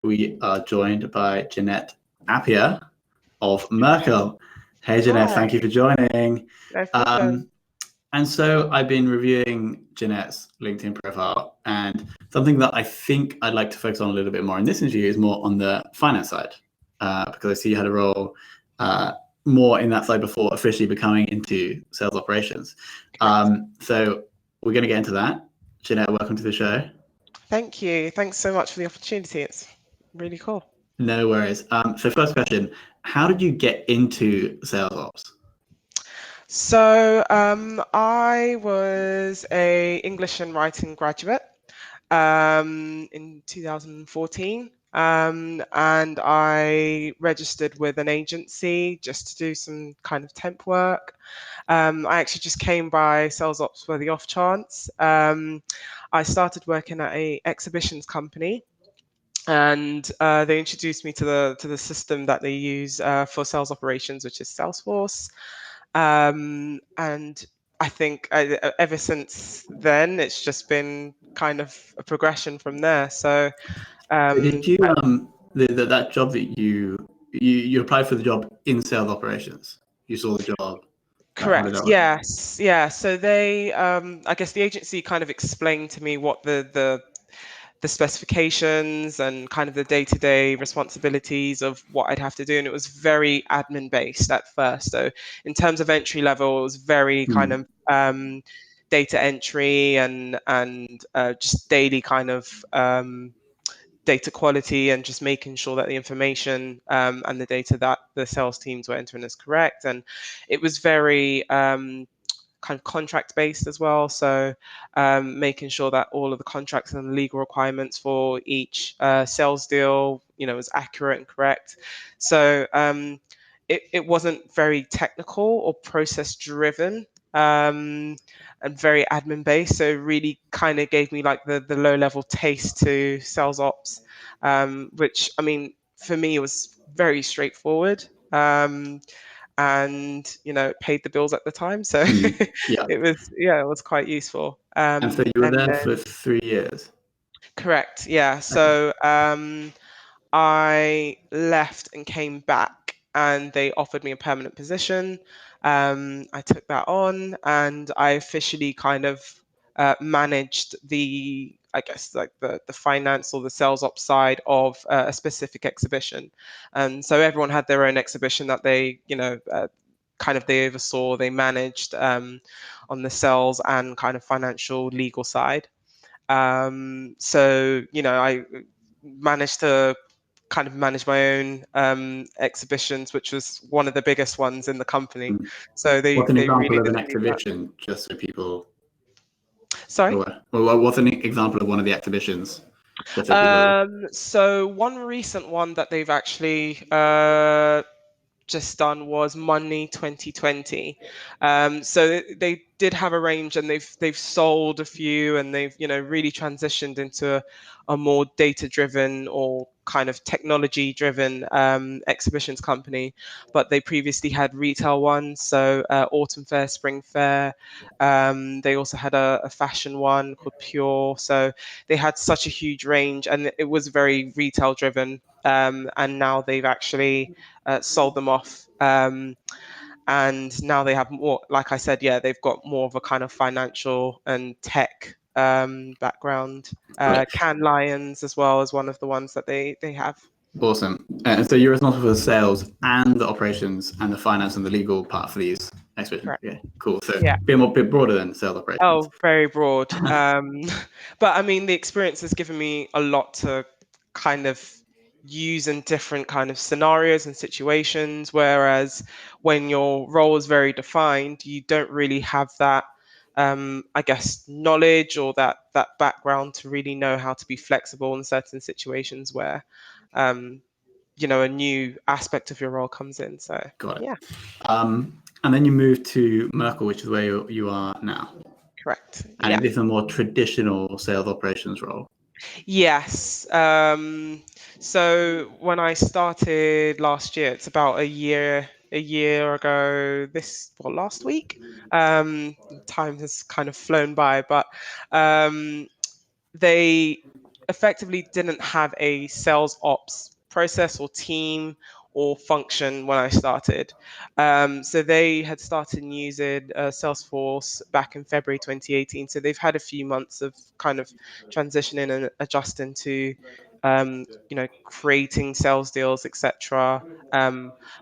we are joined by Jeanette Appiah of Merkle. Hey, Jeanette, thank you for joining. No problem. And so I've been reviewing Jeanette's LinkedIn profile, and something that I think I'd like to focus on a little bit more in this interview is more on the finance side, because I see you had a role more in that side before officially becoming into sales operations. So we're going to get into that. Jeanette, welcome to the show. Thank you. Thanks so much for the opportunity. It's really cool. No worries. So first question, how did you get into sales ops? So I was a English and writing graduate in 2014. And I registered with an agency just to do some kind of temp work. I actually just came by Sales Ops for the off chance. I started working at a exhibitions company, and they introduced me to the system that they use for sales operations, which is Salesforce. And I think ever since then, it's just been kind of a progression from there. So Did you that job that you applied for the job in sales operations? You saw the job. How did correct. that work? Yes. Yeah. So they, I guess the agency kind of explained to me what the specifications and kind of the day-to-day responsibilities of what I'd have to do, and it was very admin based at first. So in terms of entry level, it was very kind of data entry and just daily kind of data quality, and just making sure that the information and the data that the sales teams were entering is correct. And it was very kind of contract based as well. So making sure that all of the contracts and the legal requirements for each sales deal, is accurate and correct. So it wasn't very technical or process driven. And very admin based, so really kind of gave me like the low level taste to sales ops, which I mean for me it was very straightforward. And it paid the bills at the time, so Yeah. it was quite useful. And so you were And there then for 3 years. correct, yeah. Okay. So I left and came back, and they offered me a permanent position. I took that on, and I officially kind of managed I guess, like the finance or the sales ops side of a specific exhibition. And so everyone had their own exhibition that they, kind of they oversaw, they managed on the sales and kind of financial legal side. So, I managed to kind of manage my own exhibitions, which was one of the biggest ones in the company. So What's an they example really of did an need that. exhibition, just so people Sorry. Well, what's an example of one of the exhibitions, just so people So one recent one that they've actually just done was Money 2020. So they did have a range, and they've sold a few, and they've really transitioned into a more data driven or kind of technology driven exhibitions company. But they previously had retail ones, so Autumn Fair, Spring Fair. They also had a fashion one called Pure. So they had such a huge range, and it was very retail driven. And now they've actually sold them off. And now they have more, like I said, yeah, they've got more of a kind of financial and tech background. Right. Cannes Lions as well as one of the ones that they have. Awesome. And so you're responsible for the sales and the operations and the finance and the legal part for these exhibitions. Correct. Yeah, cool. So Yeah. bit broader than sales operations. Oh, very broad. But I mean, the experience has given me a lot to kind of use in different kind of scenarios and situations. Whereas when your role is very defined, you don't really have that, I guess, knowledge or that background to really know how to be flexible in certain situations where, a new aspect of your role comes in. So, Got it. yeah, And then you moved to Merkle, which is where you are now. correct. And Yeah. it is a more traditional sales operations role. Yes. So when I started last year, it's about a year ago, last week. Time has kind of flown by, but they effectively didn't have a sales ops process or team or function when I started. So they had started using Salesforce back in February 2018. So they've had a few months of kind of transitioning and adjusting to, creating sales deals, etc.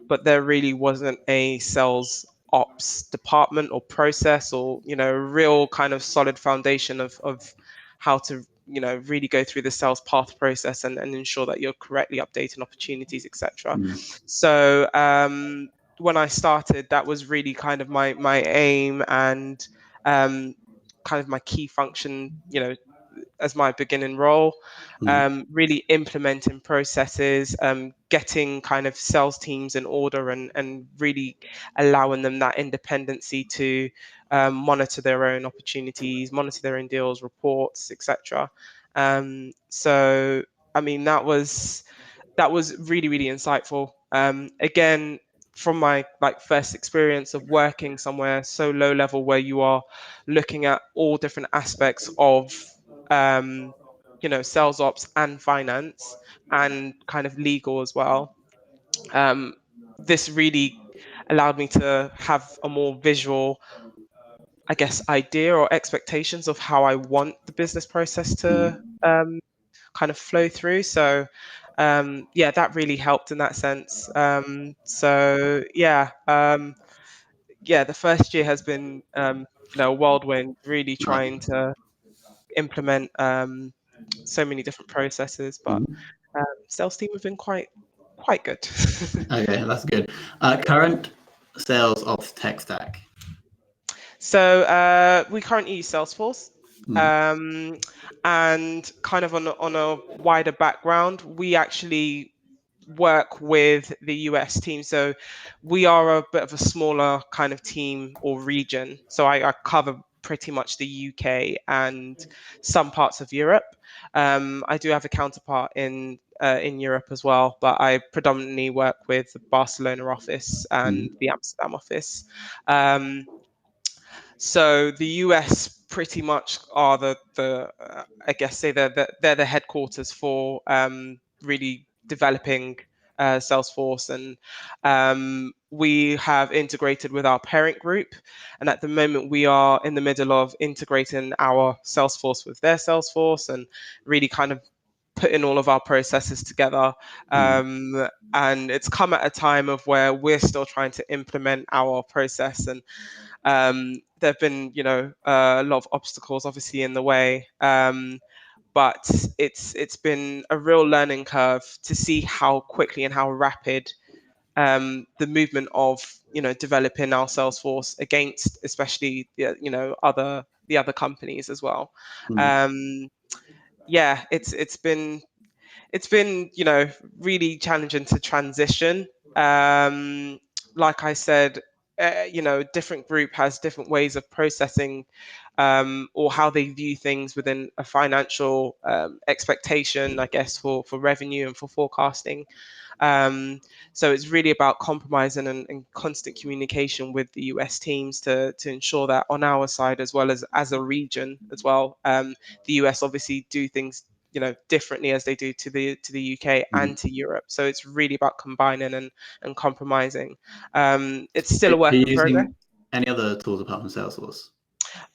But there really wasn't a sales ops department or process or a real kind of solid foundation of how to really go through the sales path process and ensure that you're correctly updating opportunities, etc. Mm. So when I started, that was really kind of my aim and kind of my key function, as my beginning role. Mm. Really implementing processes, getting kind of sales teams in order, and really allowing them that independency to monitor their own opportunities, monitor their own deals, reports, etc. So, I mean, that was really, really insightful. Again, from my first experience of working somewhere so low level where you are looking at all different aspects of um, sales ops and finance and kind of legal as well. Um, this really allowed me to have a more visual, I guess, idea or expectations of how I want the business process to Mm. kind of flow through. So yeah, that really helped in that sense. So yeah, the first year has been a whirlwind, really Right. trying to implement so many different processes, but Mm. sales team have been quite good. Okay, that's good. Current sales ops tech stack. So we currently use Salesforce. Mm. Um, and kind of on a wider background, we actually work with the US team. So we are a bit of a smaller kind of team or region. So I cover pretty much the UK and some parts of Europe. I do have a counterpart in Europe as well, but I predominantly work with the Barcelona office and Mm. the Amsterdam office. Um, so the US pretty much are the I guess say they're the headquarters for really developing Salesforce, and we have integrated with our parent group, and at the moment we are in the middle of integrating our Salesforce with their Salesforce and really kind of putting all of our processes together. Mm. And it's come at a time of where we're still trying to implement our process, and there have been, a lot of obstacles obviously in the way, but it's been a real learning curve to see how quickly and how rapid the movement of developing our Salesforce against, especially the other companies as well. Mm. Um, yeah, it's been really challenging to transition. Like I said, different group has different ways of processing or how they view things within a financial expectation, I guess, for revenue and for forecasting. um, so it's really about compromising and constant communication with the US teams to ensure that on our side, as well as a region as well, the US obviously do things differently as they do to the UK Mm. and to Europe. So it's really about combining and compromising. It's still Are a work you in progress. using any other tools apart from Salesforce?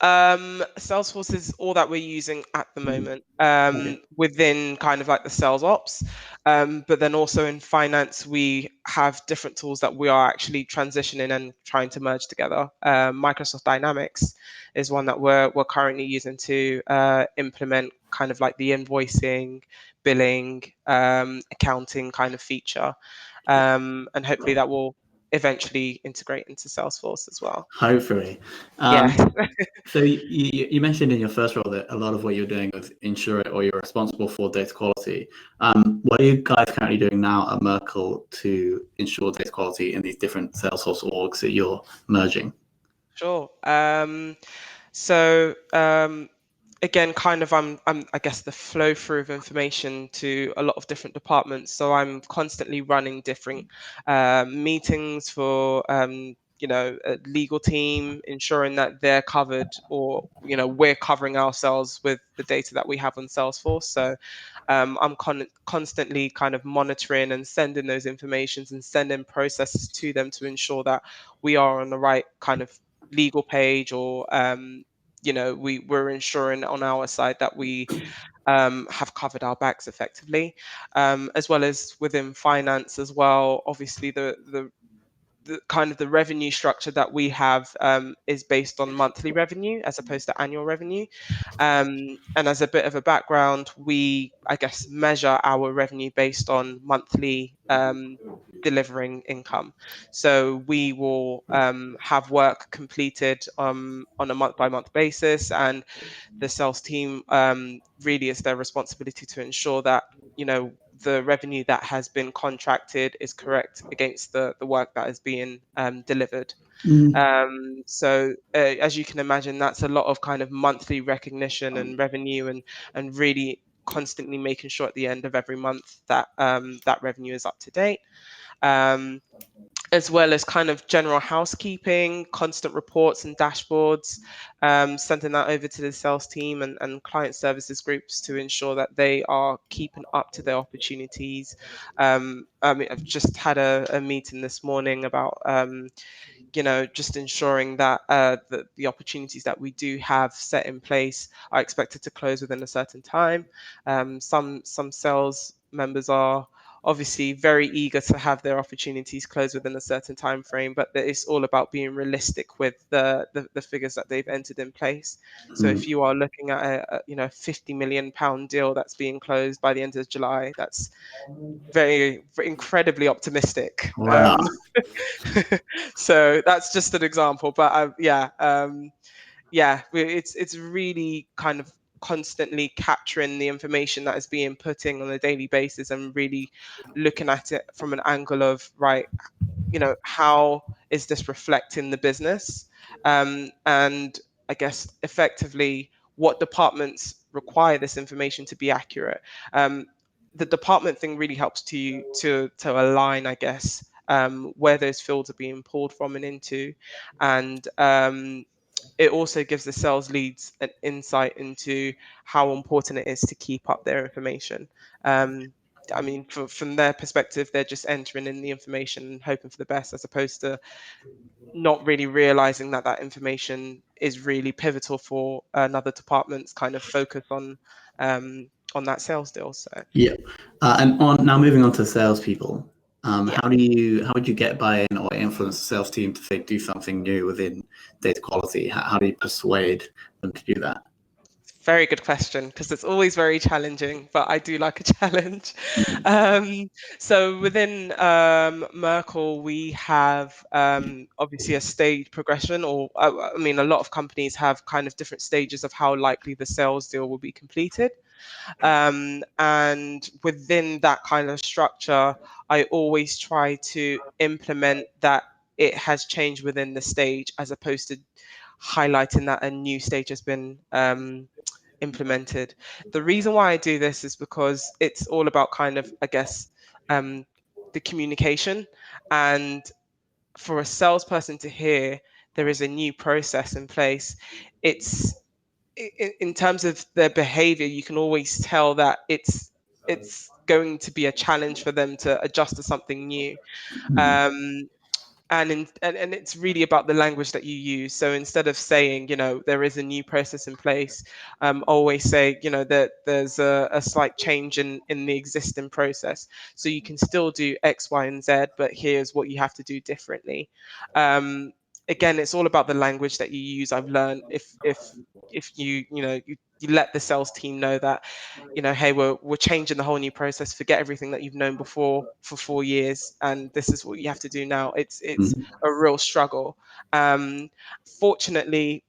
Salesforce is all that we're using at the Mm. moment, Okay. within kind of like the sales ops. But then also in finance, we have different tools that we are actually transitioning and trying to merge together. Microsoft Dynamics is one that we're currently using to implement kind of like the invoicing, billing, accounting kind of feature. And hopefully that will eventually integrate into Salesforce as well. Hopefully. Yeah. So you mentioned in your first role that a lot of what you're doing was ensure or you're responsible for data quality. What are you guys currently doing now at Merkle to ensure data quality in these different Salesforce orgs that you're merging? Sure. So again, kind of, I'm I guess the flow through of information to a lot of different departments. So I'm constantly running different meetings for a legal team, ensuring that they're covered, or we're covering ourselves with the data that we have on Salesforce. So I'm constantly kind of monitoring and sending those informations and sending processes to them to ensure that we are on the right kind of legal page, or we're ensuring on our side that we have covered our backs effectively, as well as within finance as well. Obviously, the kind of the revenue structure that we have is based on monthly revenue as opposed to annual revenue. And as a bit of a background, we, I guess, measure our revenue based on monthly delivering income. So we will have work completed on a month by month basis, and the sales team really is their responsibility to ensure that the revenue that has been contracted is correct against the work that is being delivered. So as you can imagine, that's a lot of kind of monthly recognition and revenue, and really constantly making sure at the end of every month that that revenue is up to date. Um, as well as kind of general housekeeping, constant reports and dashboards, sending that over to the sales team and client services groups to ensure that they are keeping up to their opportunities. I mean, I've just had a meeting this morning about just ensuring that the opportunities that we do have set in place are expected to close within a certain time. Some sales members are obviously very eager to have their opportunities close within a certain time frame, but it's all about being realistic with the figures that they've entered in place. So if you are looking at a 50 million pound deal that's being closed by the end of July, that's very incredibly optimistic. Wow. So that's just an example, but it's really kind of constantly capturing the information that is being put in on a daily basis, and really looking at it from an angle of, right, how is this reflecting the business, and I guess effectively what departments require this information to be accurate. The department thing really helps to align, I guess, where those fields are being pulled from and into, and it also gives the sales leads an insight into how important it is to keep up their information. I mean, from their perspective, they're just entering in the information and hoping for the best, as opposed to not really realizing that that information is really pivotal for another department's kind of focus on that sales deal. So Yeah. And now moving on to salespeople, yeah. how would you get buy-in or influence the sales team to say do something new within data quality? How do you persuade them to do that? Very good question, because it's always very challenging, but I do like a challenge. So within Merkle, we have obviously a stage progression, or I mean, a lot of companies have kind of different stages of how likely the sales deal will be completed. And within that kind of structure, I always try to implement that it has changed within the stage, as opposed to highlighting that a new stage has been implemented. The reason why I do this is because it's all about kind of, I guess, the communication. And for a salesperson to hear there is a new process in place, it's in terms of their behavior, you can always tell that it's going to be a challenge for them to adjust to something new. Um, and it's really about the language that you use. So instead of saying, there is a new process in place, always say, that there's a slight change in the existing process. So you can still do X, Y, and Z, but here's what you have to do differently. Again, it's all about the language that you use. I've learned if you let the sales team know that, hey, we're changing the whole new process. Forget everything that you've known before for 4 years, and this is what you have to do now. It's a real struggle. Fortunately,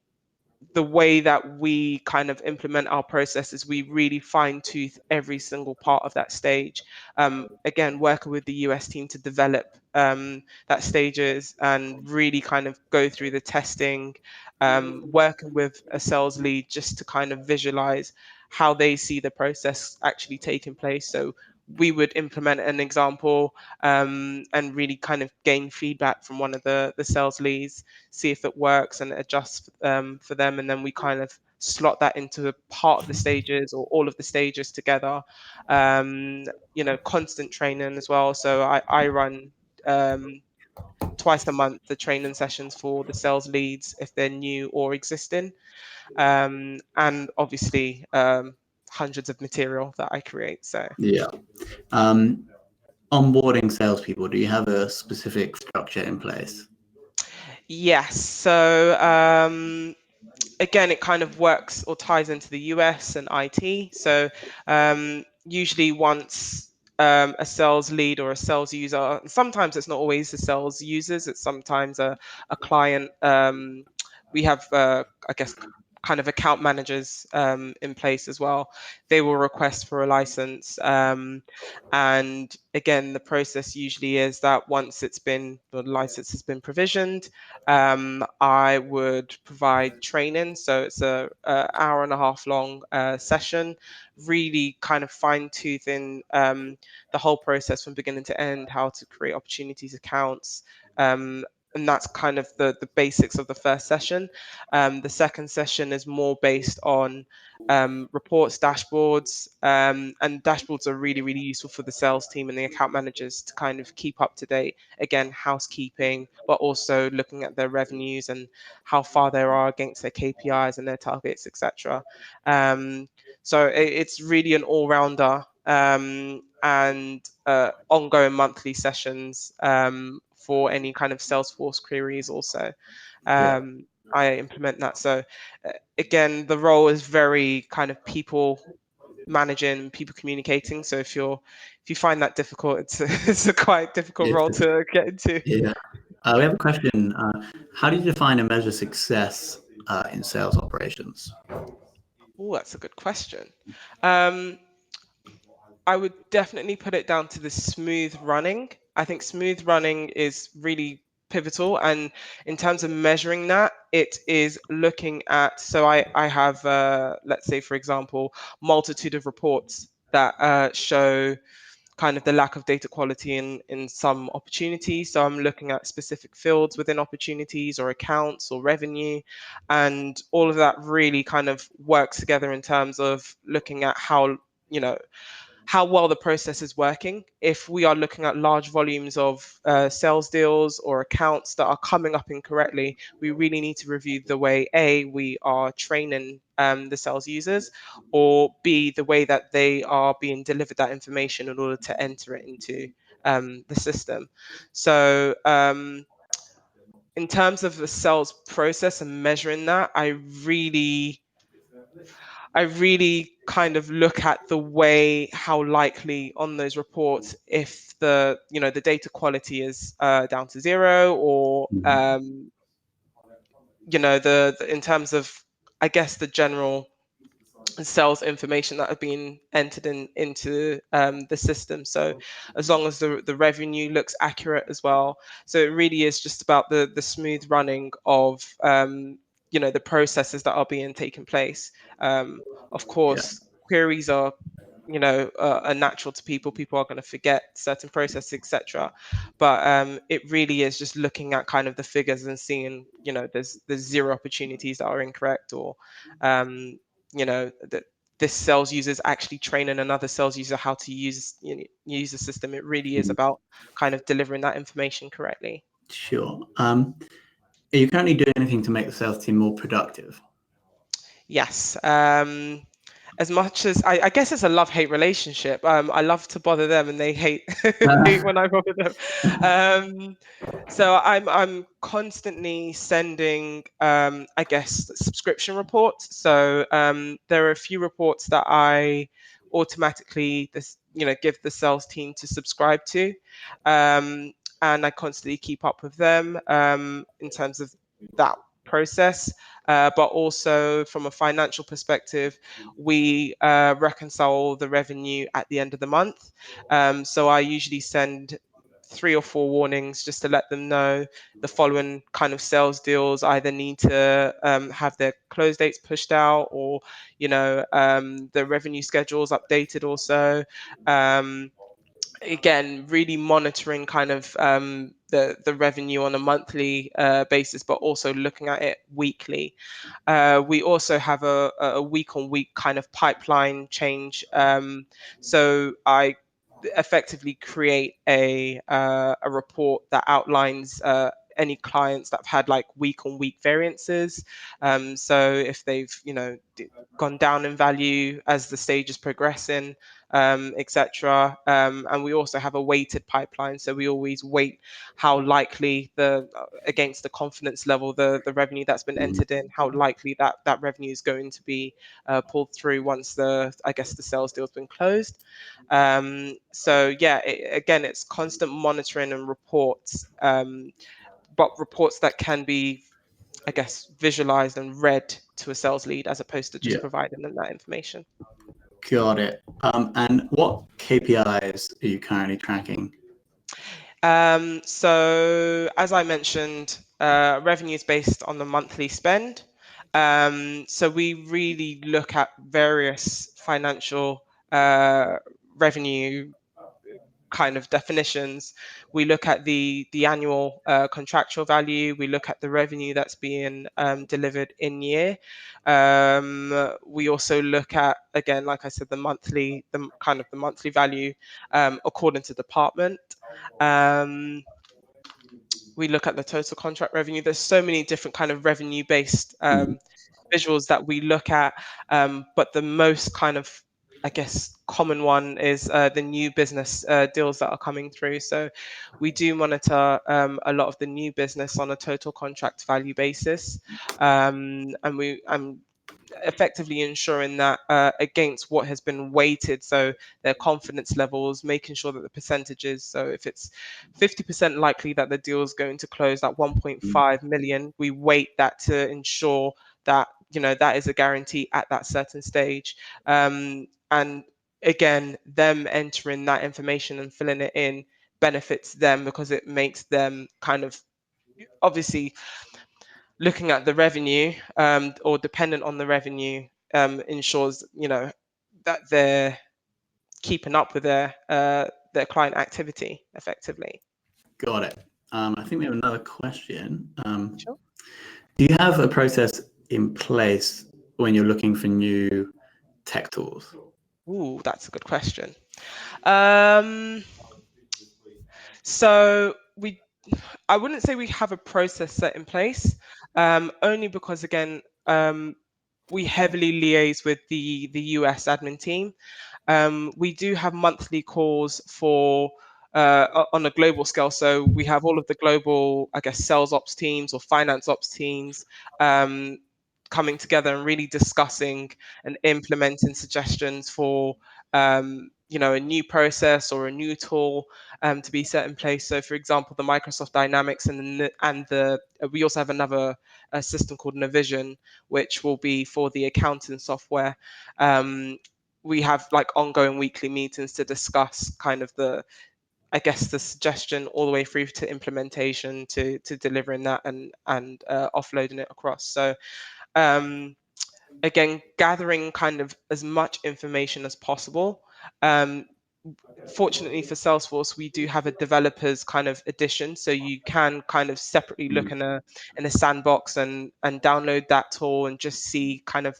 the way that we kind of implement our processes, we really fine tooth every single part of that stage. Again, working with the US team to develop that stages and really kind of go through the testing, working with a sales lead just to kind of visualize how they see the process actually taking place. So we would implement an example, and really kind of gain feedback from one of the sales leads, see if it works and adjust for them. And then we kind of slot that into a part of the stages or all of the stages together. Constant training as well. So I run twice a month the training sessions for the sales leads if they're new or existing. And obviously hundreds of material that I create. So Yeah. Onboarding salespeople, do you have a specific structure in place? yes. So again, it kind of works or ties into the US and IT. So usually once a sales lead or a sales user, sometimes it's not always the sales users, it's sometimes a client. We have, I guess, kind of account managers in place as well. They will request for a license. And again, the process usually is that once the license has been provisioned, I would provide training. So it's a hour and a half long session, really kind of fine toothing the whole process from beginning to end, how to create opportunities accounts. And that's kind of the basics of the first session. The second session is more based on reports, dashboards, and dashboards are really, really useful for the sales team and the account managers to kind of keep up to date. Again, housekeeping, but also looking at their revenues and how far they are against their KPIs and their targets, etc. So it's really an all-rounder, and ongoing monthly sessions for any kind of Salesforce queries also. Yeah. I implement that. So again, the role is very kind of people managing, people communicating. So if you find that difficult, it's a quite difficult role It's, to get into. yeah. We have a question. How do you define and measure success in sales operations? Oh, that's a good question. Um, I would definitely put it down to the smooth running. I think smooth running is really pivotal. And in terms of measuring that, it is looking at, so I have, let's say, for example, multitude of reports that show kind of the lack of data quality in some opportunities. So I'm looking at specific fields within opportunities or accounts or revenue. And all of that really kind of works together in terms of looking at you know, how well the process is working. If we are looking at large volumes of sales deals or accounts that are coming up incorrectly, we really need to review the way we are training the sales users, or B, the way that they are being delivered that information in order to enter it into the system. So in terms of the sales process and measuring that, I really kind of look at the way how likely on those reports if the data quality is down to zero, or Mhm. the in terms of, I guess, the general sales information that have been entered into the system. So as long as the revenue looks accurate as well. So it really is just about the smooth running of the processes that are being taken place. Of Yeah. course, queries are natural to people. People are going to forget certain processes, etc. But it really is just looking at kind of the figures and seeing, there's zero opportunities that are incorrect, or that this sales user is actually training another sales user how to use the system. It really is Mhm. about kind of delivering that information correctly. Sure. Are you currently doing anything to make the sales team more productive? Yes. As much as I guess it's a love-hate relationship. I love to bother them, and they hate hate when I bother them. Um, so I'm constantly sending, I guess, subscription reports. So there are a few reports that I automatically give the sales team to subscribe to, um, and I constantly keep up with them in terms of that process. But also from a financial perspective, we reconcile the revenue at the end of the month. So I usually send 3 or 4 warnings just to let them know the following kind of sales deals either need to have their close dates pushed out, or the revenue schedules updated also. again, really monitoring kind of the revenue on a monthly basis, but also looking at it weekly. We also have a week on week kind of pipeline change. So I effectively create a report that outlines any clients that have had like week on week variances. So if they've gone down in value as the stage is progressing, etc. And we also have a weighted pipeline, so we always weight how likely against the confidence level the revenue that's been entered in, how likely that revenue is going to be pulled through once the sales deal's been closed. So yeah, again, it's constant monitoring and reports, but reports that can be, I guess, visualized and read to a sales lead as opposed to just Yeah. providing them that information. Got it. And what KPIs are you currently tracking? So as I mentioned, revenue is based on the monthly spend. So we really look at various financial revenue kind of definitions. We look at the annual contractual value. We look at the revenue that's being delivered in year. We also look at, again, like I said, the monthly value according to department. Um, we look at the total contract revenue. There's so many different kind of revenue based visuals that we look at, but the most kind of, I guess, common one is the new business deals that are coming through. So we do monitor a lot of the new business on a total contract value basis, and effectively ensuring that against what has been weighted, so their confidence levels, making sure that the percentages, so if it's 50% likely that the deal is going to close at 1.5 million, we weight that to ensure that that is a guarantee at that certain stage. And again, them entering that information and filling it in benefits them because it makes them kind of, obviously, looking at the revenue, or dependent on the revenue, ensures that they're keeping up with their client activity effectively. Got it. I think we have another question. Sure. Do you have a process in place when you're looking for new tech tools? Ooh, that's a good question. Um, so I wouldn't say we have a process set in place, only because, again, we heavily liaise with the US admin team. We do have monthly calls for on a global scale. So we have all of the global, I guess, sales ops teams or finance ops teams coming together and really discussing and implementing suggestions for a new process or a new tool to be set in place. So, for example, the Microsoft Dynamics and the we also have another system called Navision, which will be for the accounting software. We have like ongoing weekly meetings to discuss kind of the suggestion all the way through to implementation to delivering that and offloading it across. So um, again, gathering kind of as much information as possible. Um, Fortunately for Salesforce, we do have a developers kind of edition, so you can kind of separately look in a sandbox and download that tool and just see kind of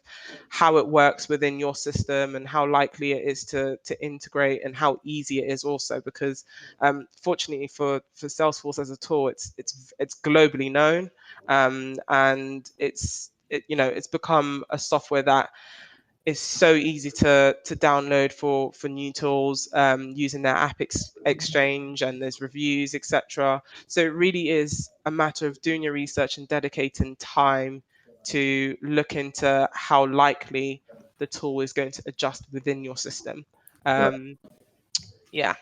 how it works within your system and how likely it is to integrate and how easy it is also. Because fortunately for Salesforce as a tool, it's globally known, and it's become a software that is so easy to download for new tools, using their exchange, and there's reviews, etc. So it really is a matter of doing your research and dedicating time to look into how likely the tool is going to adjust within your system. Yeah.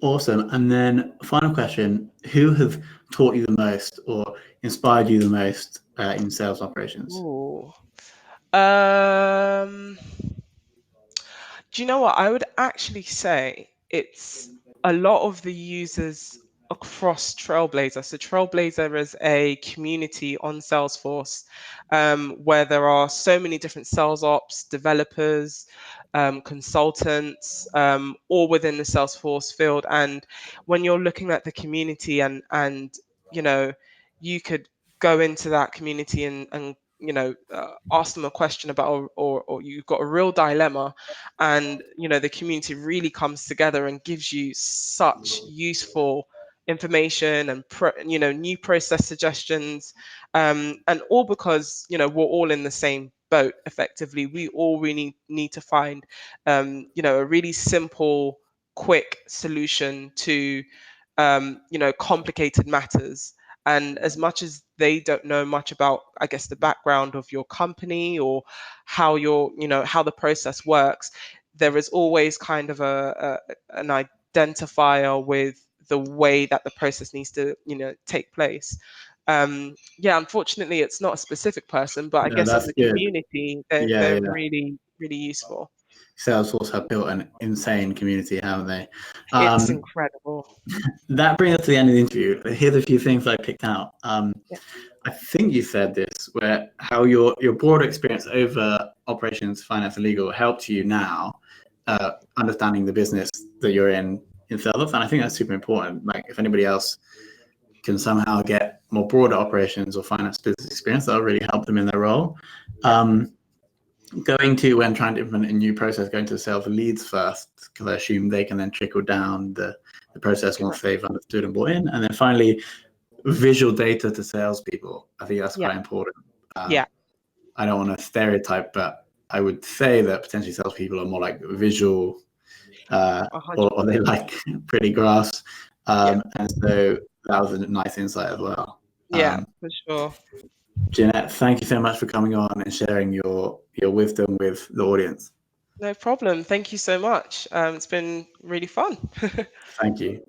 Awesome. And then final question, who have taught you the most or inspired you the most in sales operations? Ooh. Um, do you know what? I would actually say it's a lot of the users across Trailblazer. So Trailblazer is a community on Salesforce where there are so many different sales ops developers, consultants, all within the Salesforce field. And when you're looking at the community and you know, you could go into that community and ask them a question about, or you've got a real dilemma, and the community really comes together and gives you such useful information and new process suggestions, and all because we're all in the same boat. Effectively, we all really need to find a really simple, quick solution to complicated matters. And as much as they don't know much about, I guess, the background of your company or how how the process works, there is always kind of an identifier with the way that the process needs to take place. Yeah, unfortunately it's not a specific person, but I No, guess as that's a good. community Yeah, they're yeah. really, really useful. Salesforce have built an insane community, haven't they? It's incredible. That brings us to the end of the interview. Here's a few things I picked out. Yeah. I think you said this, where how your broader experience over operations, finance, and legal helped you now understanding the business that you're in sales ops, and I think that's super important. Like if anybody else can somehow get more broader operations or finance business experience, that'll really help them in their role. Going to, when trying to implement a new process, going to the sales leads first, because I assume they can then trickle down the process once they've understood and bought in. And then finally, visual data to salespeople. I think that's Yeah. quite important. Yeah. I don't want to stereotype, but I would say that potentially salespeople are more like visual, or they like pretty graphs. Yeah. And so that was a nice insight as well. Yeah, for sure. Jeanette, thank you so much for coming on and sharing your wisdom with the audience. No problem. Thank you so much. It's been really fun. Thank you.